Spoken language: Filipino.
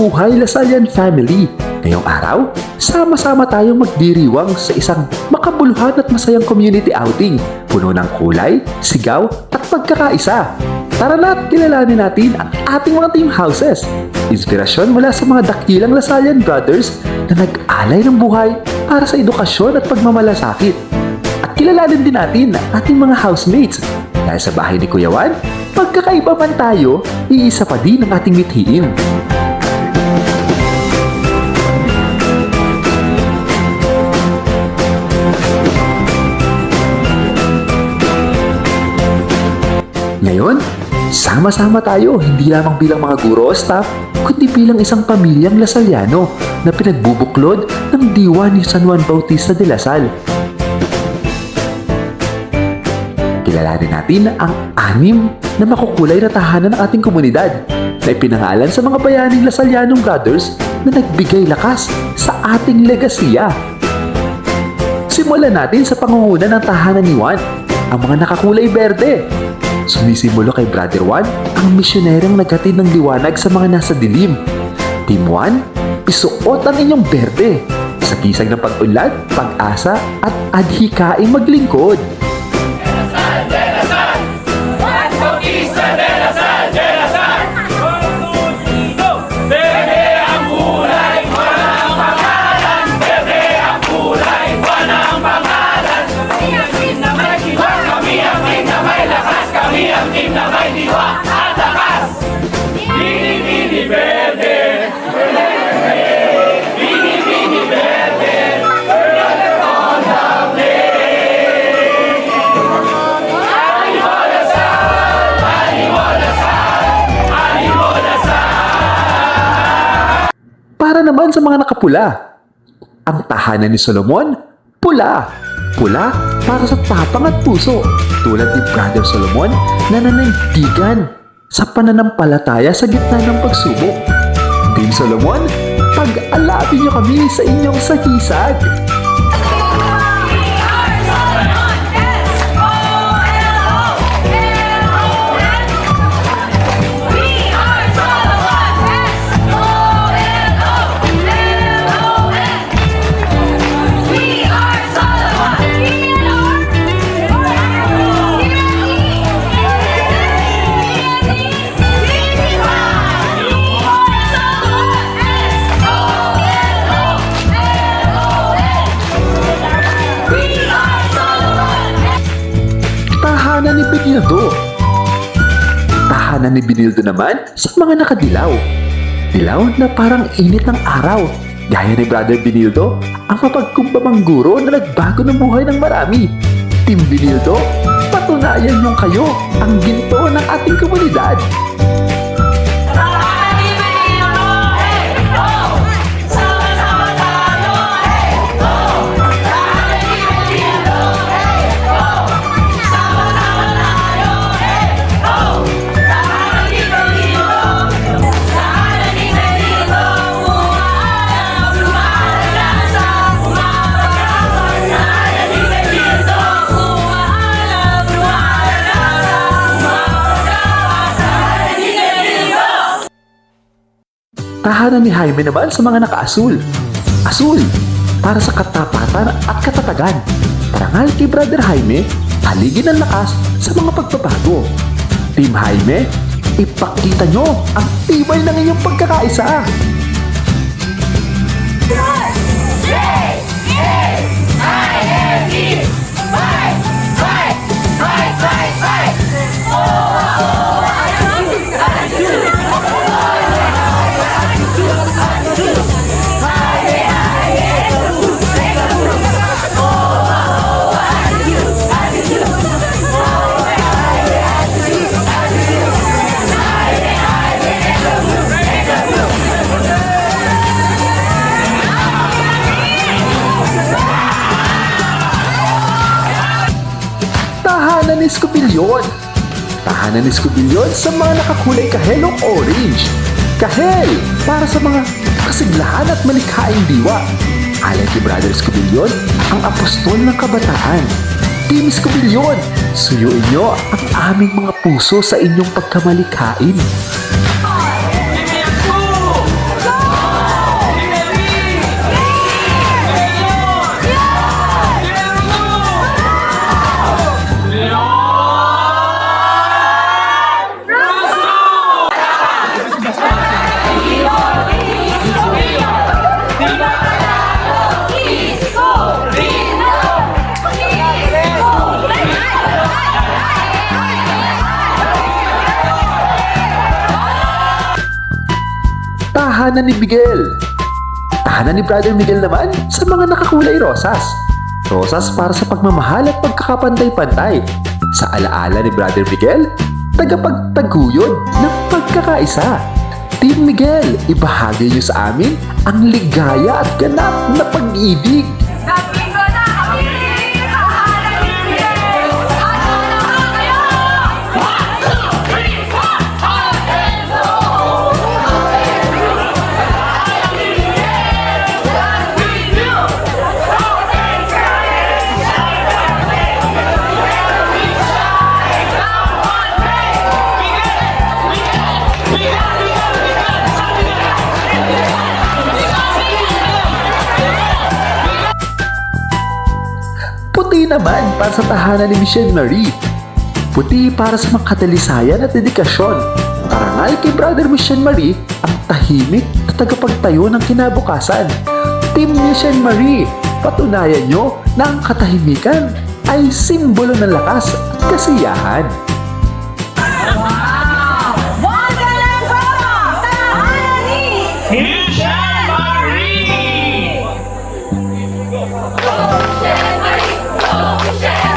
Mabuhay Lasallian Family! Ngayong araw, sama-sama tayong magdiriwang sa isang makabuluhan at masayang community outing, puno ng kulay, sigaw at pagkakaisa. Tara na't kilalanin natin ang ating mga team houses. Inspirasyon mula sa mga dakilang Lasallian brothers na nag-alay ng buhay para sa edukasyon at pagmamalasakit. At kilalanin din natin ang ating mga housemates. Dahil sa bahay ni Kuya Juan, pagkakaiba man tayo, iisa pa din ang ating mithiin. Ngayon, sama-sama tayo hindi lamang bilang mga guro o staff, kundi bilang isang pamilyang Lasalliano na pinagbubuklod ng diwa ni San Juan Bautista de La Salle. Kilalanin natin ang 6 na makukulay na tahanan ng ating komunidad na ipinangalan sa mga bayaning Lasallianong brothers na nagbigay lakas sa ating legasiya. Simulan natin sa pangunguna ng tahanan ni Juan, ang mga nakakulay berde. Sumisimbolo kay Brother Juan ang misyonerong naghatid ng liwanag sa mga nasa dilim. Team Juan, isuot ang inyong berde sa kisag ng pag-unlad, pag-asa at adhikaing maglingkod. Para naman sa mga nakapula, ang tahanan ni Solomon, pula. Pula para sa tapang at puso, tulad ni Brother Solomon na nanandigan sa pananampalataya sa gitna ng pagsubok. Team Solomon, pag-alapin niyo kami sa inyong sakisag. Tahanan ni Benildo. Tahanan ni Benildo naman sa mga nakadilaw. Dilaw na parang init ng araw. Gaya ni Brother Benildo, ang mapagkumbabang guro na nagbago ng buhay ng marami. Team Benildo, patunayan niyong kayo ang ginto ng ating komunidad. Tahanan ni Jaime naman sa mga naka-asul. Asul, para sa katapatan at katatagan. Parangal kay Brother Jaime, haligi ng lakas sa mga pagbabago. Team Jaime, ipakita nyo ang tibay ng inyong pagkakaisa. Tahanan ni Escobilyon. Tahanan ni Escobilyon sa mga nakakulay kahelong orange. Kahel para sa mga kasiglahan at malikhaing diwa. Ayon kay Brother Escobilyon, ang apostol ng kabataan. Team Escobilyon, suyuin nyo ang aming mga puso sa inyong pagkamalikhain. tahanan ni Miguel. Tahanan ni Brother Miguel naman sa mga nakakulay rosas. Rosas para sa pagmamahal at pagkakapantay-pantay. Sa alaala ni Brother Miguel, tagapagtaguyod ng pagkakaisa. Team Miguel, ibahagi niyo sa amin ang ligaya at ganap na pag-ibig. Puti naman para sa tahanan ni Michelle Marie. Puti para sa mga katalisayan at dedikasyon. Parangal kay Brother Michelle Marie ang tahimik na tagapagtayo ng kinabukasan. Team Michelle Marie, patunayan nyo na ang katahimikan ay simbolo ng lakas at kasiyahan. Michelle Marie! Michelle Marie!